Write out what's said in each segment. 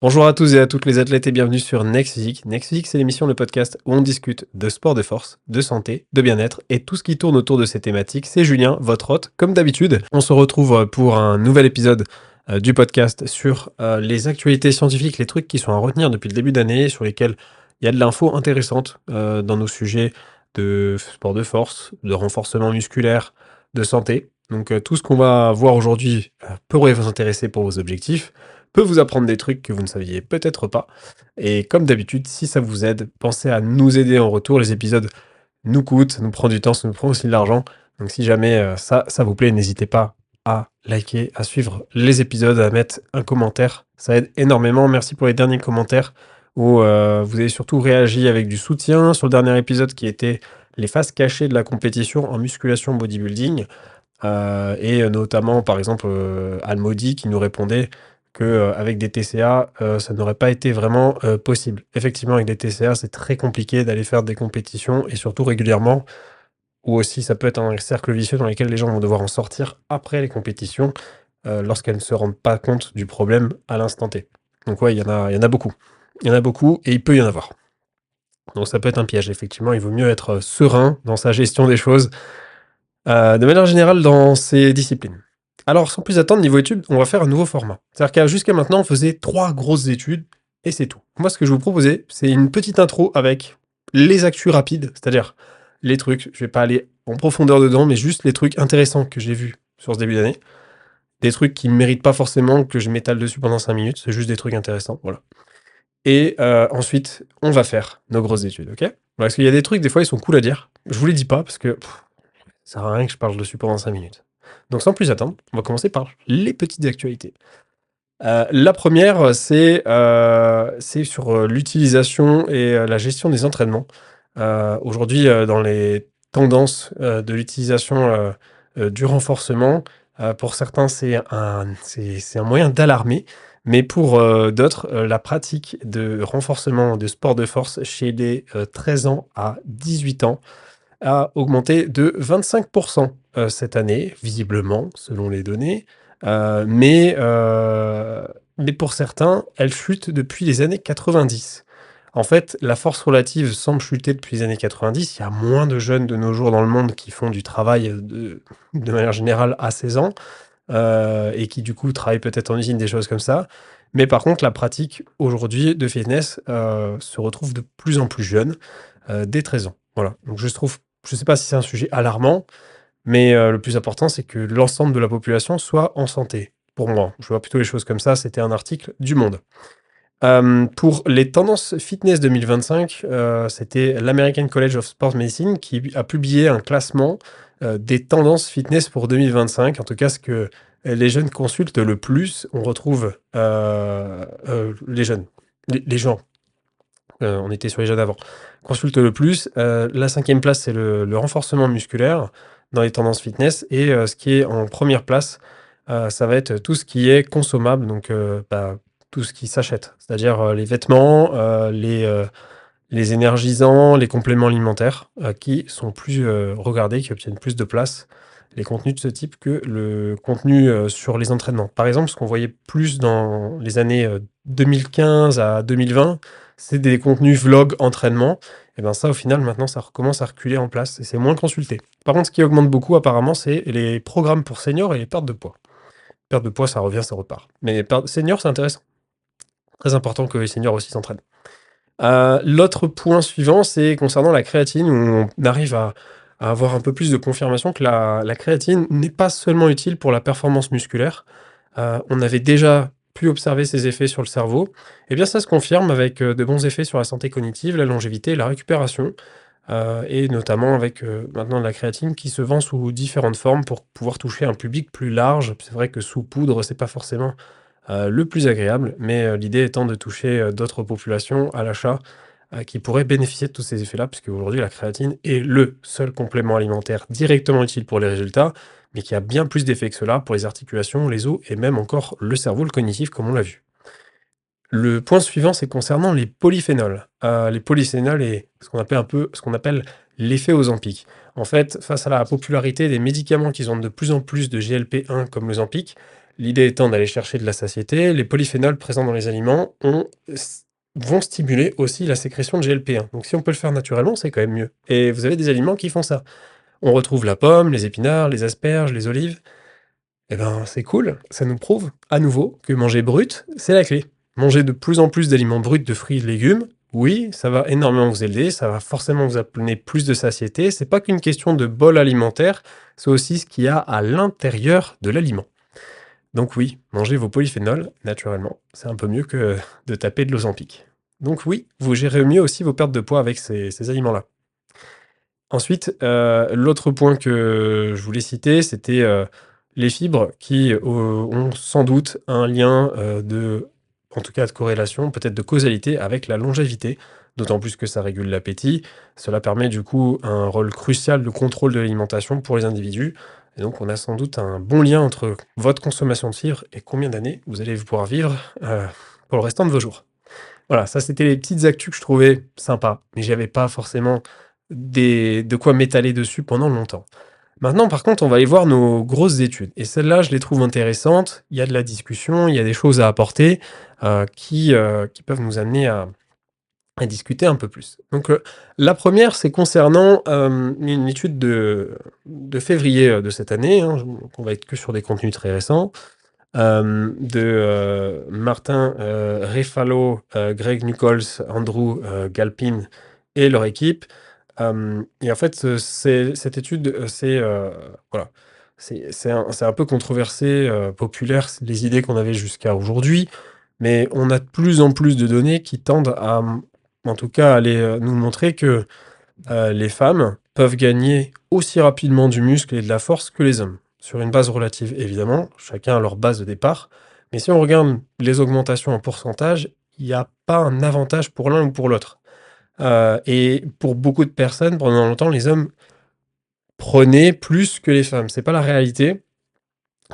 Bonjour à tous et à toutes les athlètes et bienvenue sur Next Physique. Next Physique, c'est l'émission, le podcast où on discute de sport de force, de santé, de bien-être et tout ce qui tourne autour de ces thématiques. C'est Julien, votre hôte, comme d'habitude. On se retrouve pour un nouvel épisode du podcast sur les actualités scientifiques, les trucs qui sont à retenir depuis le début d'année, sur lesquels il y a de l'info intéressante dans nos sujets de sport de force, de renforcement musculaire, de santé. Donc tout ce qu'on va voir aujourd'hui pourrait vous intéresser pour vos objectifs, peut vous apprendre des trucs que vous ne saviez peut-être pas. Et comme d'habitude, si ça vous aide, pensez à nous aider en retour. Les épisodes nous coûtent, ça nous prend du temps, ça nous prend aussi de l'argent. Donc si jamais ça vous plaît, n'hésitez pas à liker, à suivre les épisodes, à mettre un commentaire. Ça aide énormément. Merci pour les derniers commentaires où vous avez surtout réagi avec du soutien sur le dernier épisode qui était les faces cachées de la compétition en musculation bodybuilding. Et notamment, par exemple, Almodi qui nous répondait que avec des TCA, ça n'aurait pas été vraiment possible. Effectivement, avec des TCA, c'est très compliqué d'aller faire des compétitions et surtout régulièrement, ou aussi ça peut être un cercle vicieux dans lequel les gens vont devoir en sortir après les compétitions, lorsqu'elles ne se rendent pas compte du problème à l'instant T. Donc ouais, il y en a beaucoup. Il y en a beaucoup et il peut y en avoir. Donc ça peut être un piège, effectivement, il vaut mieux être serein dans sa gestion des choses. De manière générale dans ces disciplines. Alors sans plus attendre, niveau études, on va faire un nouveau format. C'est-à-dire qu'à jusqu'à maintenant, on faisait 3 grosses études et c'est tout. Moi, ce que je vais vous proposer, c'est une petite intro avec les actus rapides, c'est-à-dire les trucs, je vais pas aller en profondeur dedans, mais juste les trucs intéressants que j'ai vus sur ce début d'année. Des trucs qui ne méritent pas forcément que je m'étale dessus pendant 5 minutes, c'est juste des trucs intéressants, voilà. Et ensuite, on va faire nos grosses études, OK? Parce qu'il y a des trucs, des fois, ils sont cool à dire. Je vous les dis pas parce que ça sert à rien que je parle dessus pendant 5 minutes. Donc sans plus attendre, on va commencer par les petites actualités. La première, c'est sur l'utilisation et la gestion des entraînements. Aujourd'hui, dans les tendances de l'utilisation du renforcement, pour certains, c'est un moyen d'alarmer, mais pour d'autres, la pratique de renforcement de sport de force chez les 13 ans à 18 ans a augmenté de 25% cette année, visiblement, selon les données. Mais pour certains, elle chute depuis les années 90. En fait, la force relative semble chuter depuis les années 90. Il y a moins de jeunes de nos jours dans le monde qui font du travail de manière générale à 16 ans et qui du coup travaillent peut-être en usine, des choses comme ça. Mais par contre, la pratique aujourd'hui de fitness se retrouve de plus en plus jeune, dès 13 ans. Voilà. Donc je sais pas si c'est un sujet alarmant, mais le plus important, c'est que l'ensemble de la population soit en santé. Pour moi, je vois plutôt les choses comme ça. C'était un article du Monde. Pour les tendances fitness 2025, c'était l'American College of Sports Medicine qui a publié un classement des tendances fitness pour 2025. En tout cas, ce que les jeunes consultent le plus, on retrouve les jeunes, les gens. On était sur les jeunes avant. Consulte le plus. La cinquième place, c'est le renforcement musculaire dans les tendances fitness. Et ce qui est en première place, ça va être tout ce qui est consommable, donc tout ce qui s'achète. C'est-à-dire les vêtements, les énergisants, les compléments alimentaires, qui sont plus regardés, qui obtiennent plus de place, les contenus de ce type, que le contenu sur les entraînements. Par exemple, ce qu'on voyait plus dans les années 2015 à 2020, c'est des contenus vlog entraînement. Et bien ça, au final, maintenant, ça recommence à reculer en place et c'est moins consulté. Par contre, ce qui augmente beaucoup, apparemment, c'est les programmes pour seniors et les pertes de poids. Perte de poids, ça revient, ça repart. Mais seniors, c'est intéressant. Très important que les seniors aussi s'entraînent. L'autre point suivant, c'est concernant la créatine, où on arrive à avoir un peu plus de confirmation que la créatine n'est pas seulement utile pour la performance musculaire. On avait déjà pu observer ses effets sur le cerveau. Et bien ça se confirme avec de bons effets sur la santé cognitive, la longévité et la récupération, et notamment avec maintenant de la créatine qui se vend sous différentes formes pour pouvoir toucher un public plus large. C'est vrai que sous poudre, c'est pas forcément le plus agréable, mais l'idée étant de toucher d'autres populations à l'achat qui pourraient bénéficier de tous ces effets-là, puisque aujourd'hui la créatine est le seul complément alimentaire directement utile pour les résultats, mais qui a bien plus d'effets que cela pour les articulations, les os et même encore le cerveau, le cognitif, comme on l'a vu. Le point suivant, c'est concernant les polyphénols. Les polyphénols et ce qu'on appelle l'effet Ozempic. En fait, face à la popularité des médicaments qui ont de plus en plus de GLP-1 comme l'Ozempic, L'idée étant d'aller chercher de la satiété, les polyphénols présents dans les aliments vont stimuler aussi la sécrétion de GLP-1. Donc si on peut le faire naturellement, c'est quand même mieux. Et vous avez des aliments qui font ça. On retrouve la pomme, les épinards, les asperges, les olives. Eh ben, c'est cool, ça nous prouve à nouveau que manger brut, c'est la clé. Manger de plus en plus d'aliments bruts, de fruits et de légumes, oui, ça va énormément vous aider, ça va forcément vous amener plus de satiété. C'est pas qu'une question de bol alimentaire, c'est aussi ce qu'il y a à l'intérieur de l'aliment. Donc oui, manger vos polyphénols, naturellement, c'est un peu mieux que de taper de l'Ozempic. Donc oui, vous gérez mieux aussi vos pertes de poids avec ces aliments-là. Ensuite, l'autre point que je voulais citer, c'était, les fibres qui, ont sans doute un lien, en tout cas de corrélation, peut-être de causalité avec la longévité. D'autant plus que ça régule l'appétit. Cela permet du coup un rôle crucial de contrôle de l'alimentation pour les individus et donc on a sans doute un bon lien entre votre consommation de fibres et combien d'années vous allez pouvoir vivre, pour le restant de vos jours. Voilà, ça c'était les petites actus que je trouvais sympas, mais j'avais pas forcément de quoi m'étaler dessus pendant longtemps. Maintenant, par contre, on va aller voir nos grosses études et celles-là, je les trouve intéressantes. Il y a de la discussion, il y a des choses à apporter, qui peuvent nous amener à discuter un peu plus. Donc, la première, c'est concernant, une étude de février, de cette année, hein, donc on va être que sur des contenus très récents. De Martin Refalo, Greg Nichols, Andrew Galpin et leur équipe. Et en fait, cette étude, voilà, c'est un peu controversé, populaire, les idées qu'on avait jusqu'à aujourd'hui, mais on a de plus en plus de données qui tendent à, en tout cas, aller nous montrer que les femmes peuvent gagner aussi rapidement du muscle et de la force que les hommes. Sur une base relative, évidemment, chacun a leur base de départ. Mais si on regarde les augmentations en pourcentage, il n'y a pas un avantage pour l'un ou pour l'autre. Et pour beaucoup de personnes, pendant longtemps, les hommes prenaient plus que les femmes. C'est pas la réalité.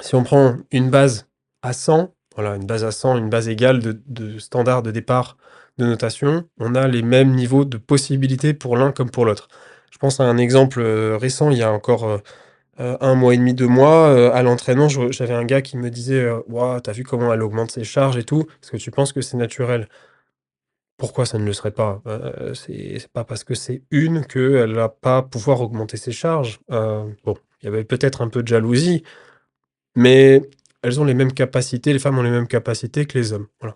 Si on prend une base à 100, voilà, une base à 100, une base égale de standard de départ de notation, on a les mêmes niveaux de possibilités pour l'un comme pour l'autre. Je pense à un exemple récent, il y a encore 1 mois et demi, 2 mois, à l'entraînement, j'avais un gars qui me disait Ouah, t'as vu comment elle augmente ses charges et tout, est-ce que tu penses que c'est naturel? Pourquoi ça ne le serait pas? C'est pas parce que c'est une qu'elle va pas pouvoir augmenter ses charges. Bon, il y avait peut-être un peu de jalousie, mais elles ont les mêmes capacités, les femmes ont les mêmes capacités que les hommes, voilà,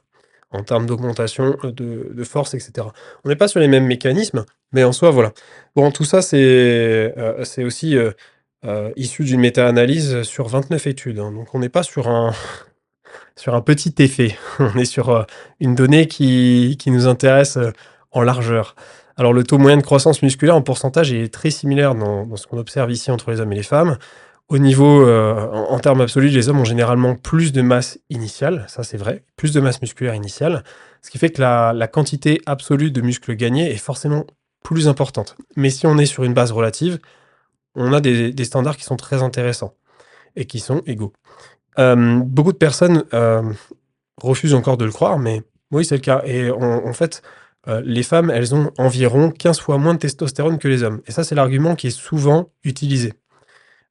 en termes d'augmentation, de force et cetera. On n'est pas sur les mêmes mécanismes, mais en soi, voilà. Bon, tout ça, c'est aussi, issu d'une méta-analyse sur 29 études, hein, donc on n'est pas sur un sur un petit effet. On est sur, une donnée qui nous intéresse, en largeur. Alors le taux moyen de croissance musculaire en pourcentage est très similaire dans ce qu'on observe ici entre les hommes et les femmes. Au niveau, en termes absolus, les hommes ont généralement plus de masse initiale, ça c'est vrai, plus de masse musculaire initiale, ce qui fait que la quantité absolue de muscles gagnés est forcément plus importante. Mais si on est sur une base relative, on a des standards qui sont très intéressants et qui sont égaux. Beaucoup de personnes, refusent encore de le croire, mais oui, c'est le cas et en fait, les femmes, elles ont environ 15 fois moins de testostérone que les hommes et ça, c'est l'argument qui est souvent utilisé.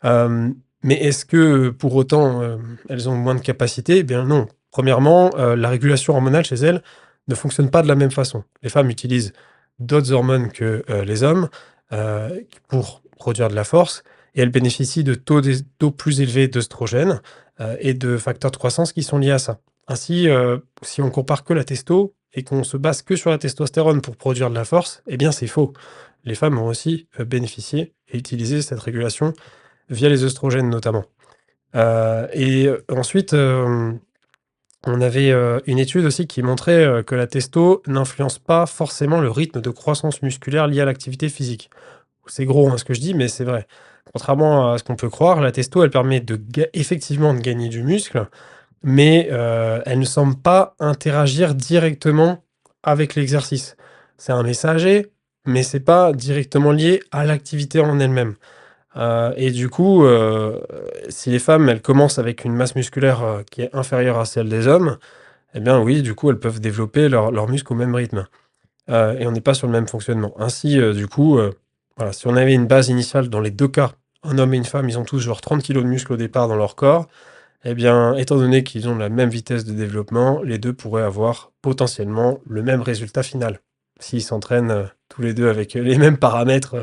Mais est-ce que, pour autant, elles ont moins de capacité? Eh bien non. Premièrement, la régulation hormonale chez elles ne fonctionne pas de la même façon. Les femmes utilisent d'autres hormones que, les hommes, pour produire de la force et elles bénéficient de taux plus élevés d'œstrogènes, et de facteurs de croissance qui sont liés à ça. Ainsi, si on compare que la testo et qu'on se base que sur la testostérone pour produire de la force, eh bien c'est faux. Les femmes ont aussi, bénéficié et utilisé cette régulation via les œstrogènes notamment. Et ensuite, on avait, une étude aussi qui montrait, que la testo n'influence pas forcément le rythme de croissance musculaire lié à l'activité physique. C'est gros, hein, ce que je dis, mais c'est vrai. Contrairement à ce qu'on peut croire, la testo, elle permet effectivement de gagner du muscle, mais, elle ne semble pas interagir directement avec l'exercice. C'est un messager, mais c'est pas directement lié à l'activité en elle-même. Et du coup, si les femmes, elles commencent avec une masse musculaire, qui est inférieure à celle des hommes, eh bien oui, du coup, elles peuvent développer leurs muscles au même rythme. Et on n'est pas sur le même fonctionnement. Ainsi, du coup, voilà, si on avait une base initiale dans les 2 cas, un homme et une femme, ils ont tous genre 30 kilos de muscles au départ dans leur corps, Eh bien, étant donné qu'ils ont la même vitesse de développement, les 2 pourraient avoir potentiellement le même résultat final. S'ils s'entraînent, tous les 2 avec, les mêmes paramètres,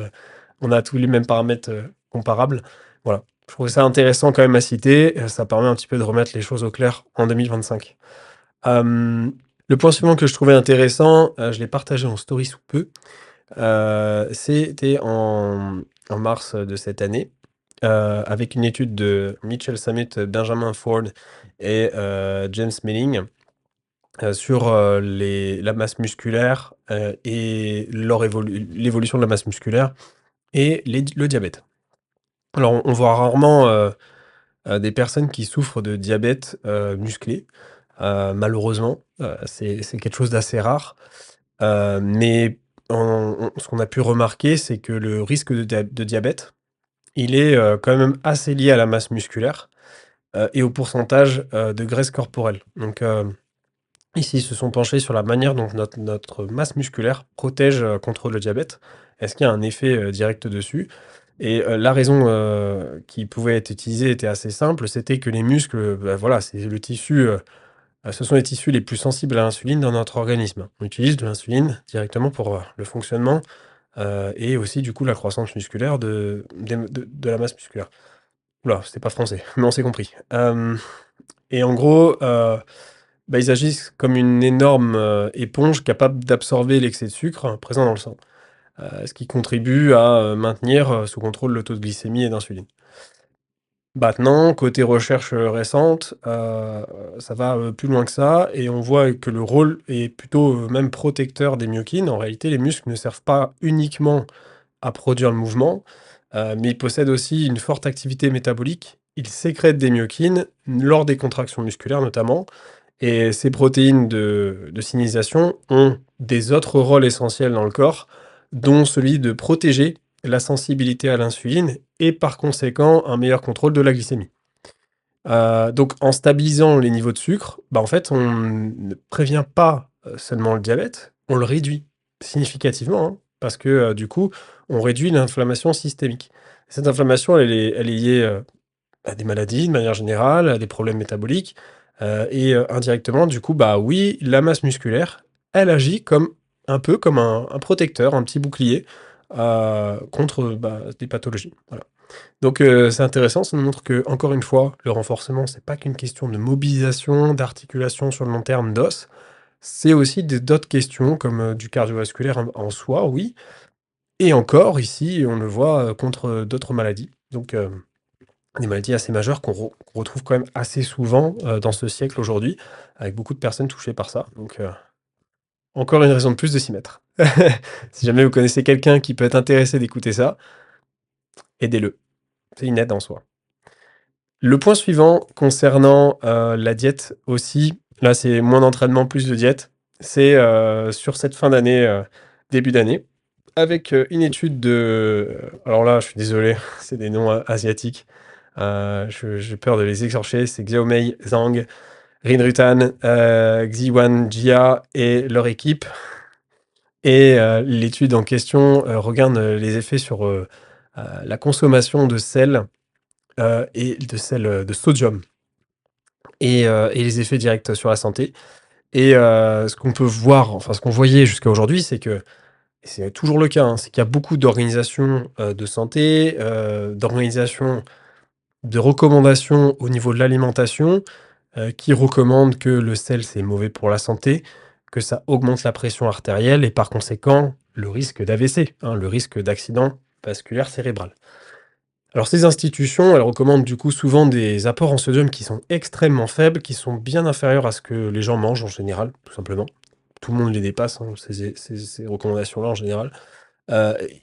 on a tous les mêmes paramètres, comparables. Voilà. Je trouvais ça intéressant quand même à citer, ça permet un petit peu de remettre les choses au clair en 2025. Hem, le point suivant que je trouvais intéressant, je l'ai partagé en story sous peu, c'était en mars de cette année, avec une étude de Mitchell Summit, Benjamin Ford et James Melling, sur, la masse musculaire, et l'évolution de la masse musculaire et le diabète. Alors on voit rarement, des personnes qui souffrent de diabète, musclé, malheureusement, c'est quelque chose d'assez rare. Mais ce qu'on a pu remarquer, c'est que le risque de diabète, il est, quand même assez lié à la masse musculaire, et au pourcentage, de graisse corporelle. Donc, ici, ils se sont penchés sur la manière dont notre masse musculaire protège, contre le diabète. Est-ce qu'il y a un effet, direct dessus? Et la raison, qui pouvait être utilisée était assez simple, c'était que les muscles, bah, voilà, c'est le tissu, ce sont les tissus les plus sensibles à l'insuline dans notre organisme. On utilise de l'insuline directement pour, le fonctionnement, et aussi du coup la croissance musculaire de la masse musculaire. Ouh là, c'était pas français, mais on s'est compris. Et en gros, bah, ils agissent comme une énorme, éponge capable d'absorber l'excès de sucre présent dans le sang, ce qui contribue à, maintenir, sous contrôle le taux de glycémie et d'insuline. Maintenant, côté recherche, récente, ça va, plus loin que ça et on voit que le rôle est plutôt, même protecteur des myokines. En réalité, les muscles ne servent pas uniquement à produire le mouvement, mais ils possèdent aussi une forte activité métabolique. Ils sécrètent des myokines lors des contractions musculaires notamment et ces protéines de signalisation ont des autres rôles essentiels dans le corps, dont celui de protéger la sensibilité à l'insuline et par conséquent un meilleur contrôle de la glycémie. Donc en stabilisant les niveaux de sucre, bah, en fait, on ne prévient pas, seulement le diabète, on le réduit significativement, hein, parce que, du coup, on réduit l'inflammation systémique. Cette inflammation, elle est liée, à des maladies de manière générale, à des problèmes métaboliques, et indirectement, du coup, bah, oui, la masse musculaire, elle agit comme un peu comme un protecteur, un petit bouclier, contre, bah, des pathologies. Voilà. Donc c'est intéressant, ça nous montre que encore une fois, le renforcement, c'est pas qu'une question de mobilisation, d'articulation sur le long terme d'os, c'est aussi d'autres questions comme, du cardiovasculaire en soi, oui, et encore ici, on le voit, contre, d'autres maladies. Donc des maladies assez majeures qu'on retrouve quand même assez souvent, dans ce siècle aujourd'hui, avec beaucoup de personnes touchées par ça. Donc encore une raison de plus de s'y mettre. Si jamais vous connaissez quelqu'un qui peut être intéressé d'écouter ça, aidez-le. C'est une aide en soi. Le point suivant concernant, la diète aussi, là c'est moins d'entraînement, plus de diète, c'est, sur cette fin d'année, début d'année, avec, une étude de alors là je suis désolé, c'est des noms, asiatiques, j'ai peur de les écorcher, c'est Xiaomei Zhang, Rinrutan, Xiwan Jia et leur équipe et l'étude en question, regarde, les effets sur, la consommation de sel, et de sel, de sodium et les effets directs sur la santé et ce qu'on peut voir, enfin ce qu'on voyait jusqu'à aujourd'hui, c'est que et c'est toujours le cas, hein, c'est qu'il y a beaucoup d'organisations, de santé, d'organisations de recommandations au niveau de l'alimentation, qui recommandent que le sel, c'est mauvais pour la santé, que ça augmente la pression artérielle et par conséquent, le risque d'AVC, hein, le risque d'accident vasculaire cérébral. Alors ces institutions, elles recommandent du coup souvent des apports en sodium qui sont extrêmement faibles, qui sont bien inférieurs à ce que les gens mangent en général, tout simplement. Tout le monde les dépasse, hein, ces recommandations-là en général.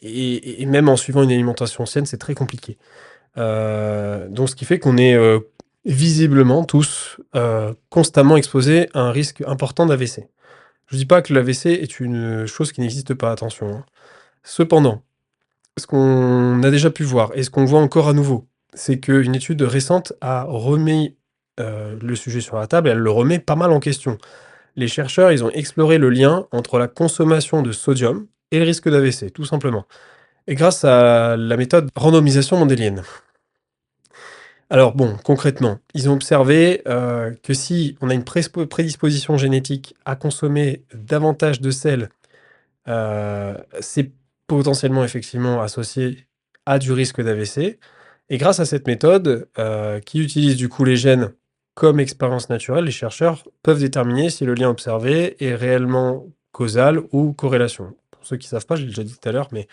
Et même en suivant une alimentation saine, c'est très compliqué. Donc ce qui fait qu'on est, visiblement tous, constamment exposés à un risque important d'AVC. Je dis pas que l'AVC est une chose qui n'existe pas, attention, hein. Cependant, ce qu'on a déjà pu voir et ce qu'on voit encore à nouveau, c'est qu'une étude récente a remis, le sujet sur la table et elle le remet pas mal en question. Les chercheurs, ils ont exploré le lien entre la consommation de sodium et le risque d'AVC, tout simplement, et grâce à la méthode randomisation mendélienne. Alors bon, concrètement, ils ont observé, que si on a une prédisposition génétique à consommer davantage de sel, c'est potentiellement effectivement associé à du risque d'AVC et grâce à cette méthode, qui utilise du coup les gènes comme expérience naturelle, les chercheurs peuvent déterminer si le lien observé est réellement causal ou corrélation. Pour ceux qui savent pas, je l'ai déjà dit tout à l'heure, mais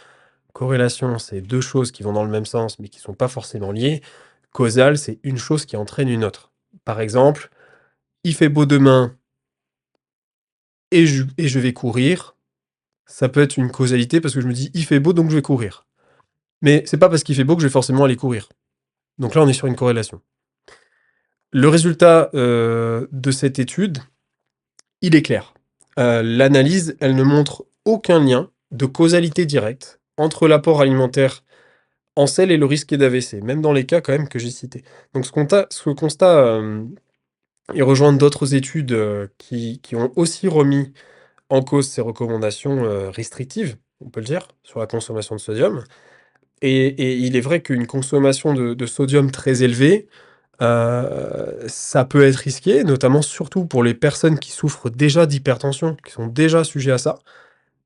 corrélation, c'est 2 choses qui vont dans le même sens, mais qui sont pas forcément liées. Causal, c'est une chose qui entraîne une autre. Par exemple, il fait beau demain et je vais courir. Ça peut être une causalité parce que je me dis: «Il fait beau donc je vais courir». Mais c'est pas parce qu'il fait beau que je vais forcément aller courir. Donc là, on est sur une corrélation. Le résultat, de cette étude, il est clair. L'analyse, elle ne montre aucun lien de causalité directe entre l'apport alimentaire en sel et le risque d'AVC, même dans les cas quand même que j'ai cités. Donc ce constat, il rejoint d'autres études, qui ont aussi remis en cause ces recommandations, restrictives, on peut le dire, sur la consommation de sodium. Et il est vrai qu'une consommation de sodium très élevée, ça peut être risqué, notamment surtout pour les personnes qui souffrent déjà d'hypertension, qui sont déjà sujets à ça.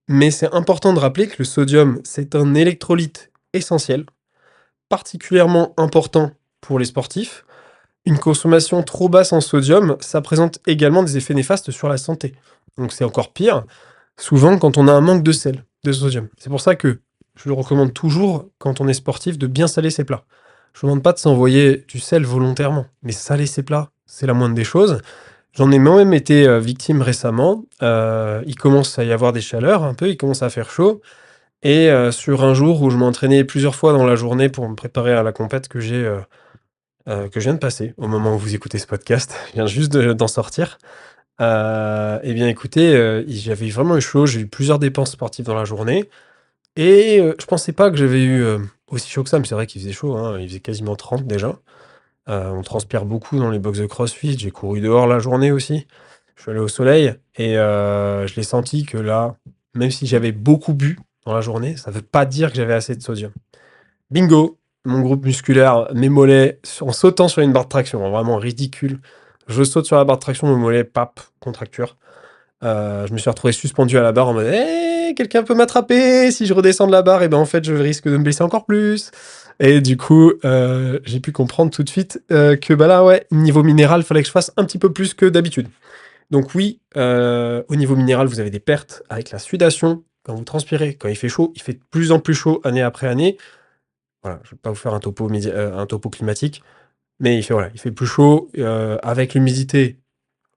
Mais c'est important de rappeler que le sodium, c'est un électrolyte essentiel, particulièrement important pour les sportifs. Une consommation trop basse en sodium, ça présente également des effets néfastes sur la santé. Donc c'est encore pire, souvent quand on a un manque de sel, de sodium. C'est pour ça que je le recommande toujours quand on est sportif de bien saler ses plats. Je ne demande pas de s'envoyer du sel volontairement, mais saler ses plats, c'est la moindre des choses. J'en ai moi-même été victime récemment. Il commence à y avoir des chaleurs un peu, il commence à faire chaud. Et sur un jour où je m'entraînais plusieurs fois dans la journée pour me préparer à la compète que je viens de passer au moment où vous écoutez ce podcast, je viens juste d'en sortir. Et bien écoutez, j'avais vraiment eu chaud, j'ai eu plusieurs dépenses sportives dans la journée et je pensais pas que j'avais eu, aussi chaud que ça, mais c'est vrai qu'il faisait chaud, hein, il faisait quasiment 30 déjà. On transpire beaucoup dans les box de CrossFit, j'ai couru dehors la journée aussi. Je suis allé au soleil et je l'ai senti que là, même si j'avais beaucoup bu dans la journée, ça veut pas dire que j'avais assez de sodium. Bingo! Mon groupe musculaire, mes mollets, en sautant sur une barre de traction, hein, vraiment ridicule. Je saute sur la barre de traction, mon mollet, pap, contracture. Je me suis retrouvé suspendu à la barre en mode: «Eh, quelqu'un peut m'attraper? Si je redescends de la barre et ben, en fait, je risque de me blesser encore plus» et du coup, j'ai pu comprendre tout de suite, que, bah, là, ouais, niveau minéral, il fallait que je fasse un petit peu plus que d'habitude. Donc oui, au niveau minéral, vous avez des pertes avec la sudation, quand vous transpirez, quand il fait chaud, il fait de plus en plus chaud année après année. Voilà, je vais pas vous faire un topo climatique, mais il fait plus chaud, avec l'humidité,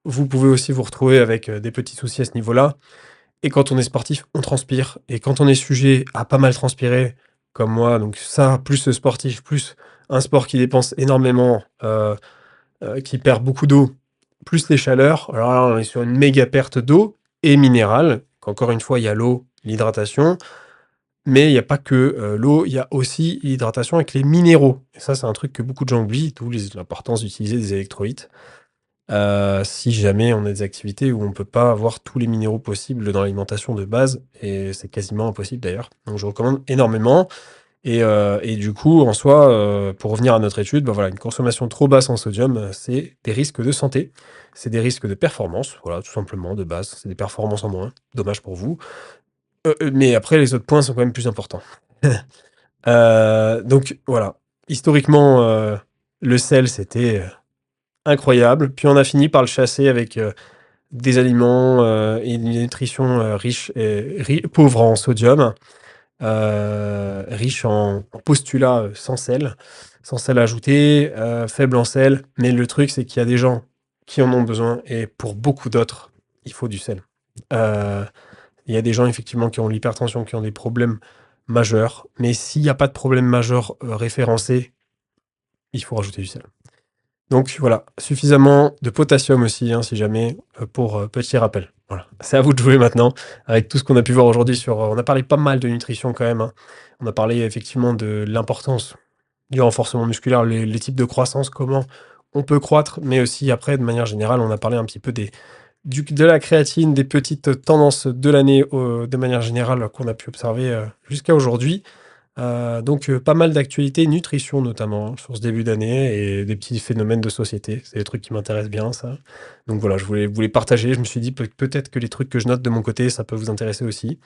vous pouvez aussi vous retrouver avec, des petits soucis à ce niveau-là et quand on est sportif, on transpire et quand on est sujet à pas mal transpirer, comme moi, donc ça, plus le sportif, plus un sport qui dépense énormément, qui perd beaucoup d'eau, plus les chaleurs, alors là, on est sur une méga perte d'eau et minérales. Qu'encore une fois, il y a l'eau, l'hydratation, mais il y a pas que, l'eau, il y a aussi l'hydratation avec les minéraux et ça, c'est un truc que beaucoup de gens oublient, d'où l'importance d'utiliser des électrolytes. Si jamais on a des activités où on peut pas avoir tous les minéraux possibles dans l'alimentation de base et c'est quasiment impossible d'ailleurs. Donc je recommande énormément et du coup en soi, pour revenir à notre étude, bah, voilà, une consommation trop basse en sodium, c'est des risques de santé, c'est des risques de performance, voilà, tout simplement de base, c'est des performances en moins. Dommage pour vous. Mais après les autres points sont quand même plus importants. Donc voilà, historiquement, le sel c'était, incroyable. Puis on a fini par le chasser avec, des aliments, et une nutrition, riche et pauvre en sodium, riche en postulats, sans sel ajouté, faible en sel. Mais le truc, c'est qu'il y a des gens qui en ont besoin et pour beaucoup d'autres, il faut du sel. Heu, il y a des gens effectivement qui ont l'hypertension, qui ont des problèmes majeurs, mais s'il y a pas de problème majeur, référencé, il faut rajouter du sel. Donc voilà, suffisamment de potassium aussi, hein, si jamais, pour, petit rappel. Voilà. C'est à vous de jouer maintenant avec tout ce qu'on a pu voir aujourd'hui sur, on a parlé pas mal de nutrition quand même, hein. On a parlé effectivement de l'importance du renforcement musculaire, les types de croissance, comment on peut croître, mais aussi après de manière générale, on a parlé un petit peu de la créatine, des petites tendances de l'année, de manière générale qu'on a pu observer, jusqu'à aujourd'hui. Donc pas mal d'actualités, nutrition notamment, sur ce début d'année et des petits phénomènes de société. C'est des trucs qui m'intéressent bien ça. Donc voilà, je voulais vous les partager. Je me suis dit peut-être que les trucs que je note de mon côté, ça peut vous intéresser aussi.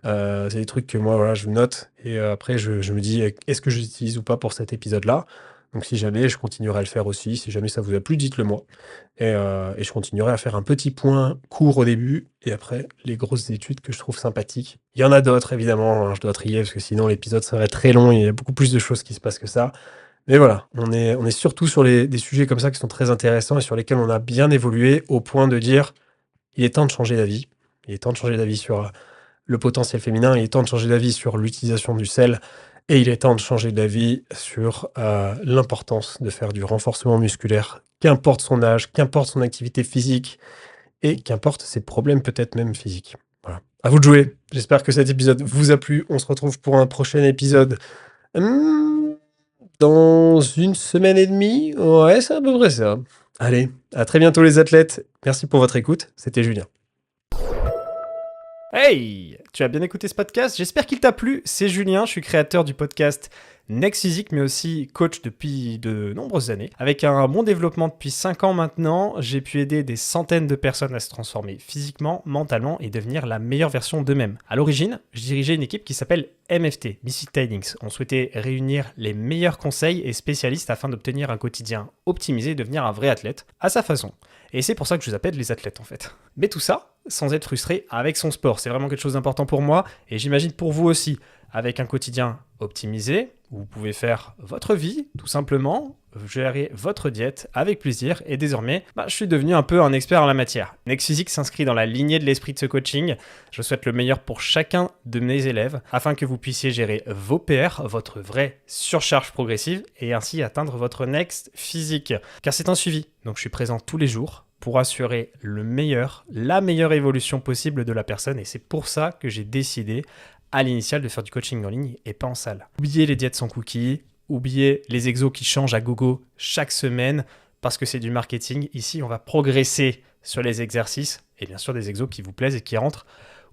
C'est des trucs que moi, voilà, je note et après je me dis: «Est-ce que je l'utilise ou pas pour cet épisode-là?» Donc si jamais, je continuerai à le faire aussi. Si jamais ça vous a plu, dites-le moi et je continuerai à faire un petit point court au début et après les grosses études que je trouve sympathiques. Il y en a d'autres évidemment, hein, je dois trier parce que sinon l'épisode serait très long et il y a beaucoup plus de choses qui se passent que ça. Mais voilà, on est surtout sur des sujets comme ça qui sont très intéressants et sur lesquels on a bien évolué au point de dire: «Il est temps de changer d'avis». Il est temps de changer d'avis sur, le potentiel féminin, il est temps de changer d'avis sur l'utilisation du sel et il est temps de changer d'avis sur, l'importance de faire du renforcement musculaire, qu'importe son âge, qu'importe son activité physique et qu'importe ses problèmes peut-être même physiques. Voilà. À vous de jouer. J'espère que cet épisode vous a plu. On se retrouve pour un prochain épisode, mmh, dans 1 semaine et demie. Ouais, c'est à peu près ça. Allez, à très bientôt les athlètes. Merci pour votre écoute. C'était Julien. Hey! Tu as bien écouté ce podcast? J'espère qu'il t'a plu. C'est Julien, je suis créateur du podcast Next Physique, mais aussi coach depuis de nombreuses années. Avec un bon développement depuis 5 ans maintenant, j'ai pu aider des centaines de personnes à se transformer physiquement, mentalement et devenir la meilleure version d'eux-mêmes. À l'origine, je dirigeais une équipe qui s'appelle MFT, Mystic Tidings. On souhaitait réunir les meilleurs conseils et spécialistes afin d'obtenir un quotidien optimisé et devenir un vrai athlète, à sa façon. Et c'est pour ça que je vous appelle les athlètes en fait. Mais tout ça, sans être frustré avec son sport. C'est vraiment quelque chose d'important pour moi et j'imagine pour vous aussi. Avec un quotidien optimisé, vous pouvez faire votre vie, tout simplement, gérer votre diète avec plaisir et désormais, je suis devenu un peu un expert en la matière. Next Physique s'inscrit dans la lignée de l'esprit de ce coaching. Je souhaite le meilleur pour chacun de mes élèves afin que vous puissiez gérer vos PR, votre vraie surcharge progressive et ainsi atteindre votre Next Physique. Car c'est un suivi, donc je suis présent tous les jours pour assurer la meilleure évolution possible de la personne et c'est pour ça que j'ai décidé à l'initial de faire du coaching en ligne et pas en salle. Oubliez les diètes sans cookies, oubliez les exos qui changent à gogo chaque semaine parce que c'est du marketing. Ici, on va progresser sur les exercices et bien sûr des exos qui vous plaisent et qui rentrent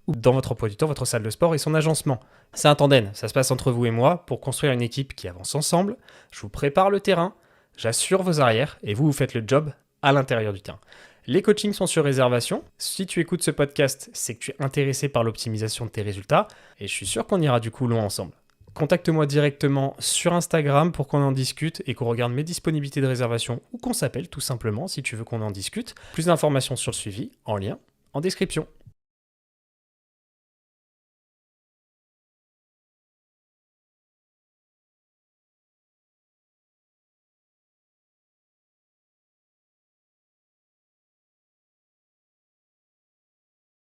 dans votre emploi du temps, votre salle de sport et son agencement. C'est un tandem, ça se passe entre vous et moi pour construire une équipe qui avance ensemble. Je vous prépare le terrain, j'assure vos arrières et vous faites le job à l'intérieur du terrain. Les coachings sont sur réservation. Si tu écoutes ce podcast, c'est que tu es intéressé par l'optimisation de tes résultats et je suis sûr qu'on ira du coup loin ensemble. Contacte-moi directement sur Instagram pour qu'on en discute et qu'on regarde mes disponibilités de réservation ou qu'on s'appelle tout simplement si tu veux qu'on en discute. Plus d'informations sur le suivi en lien en description.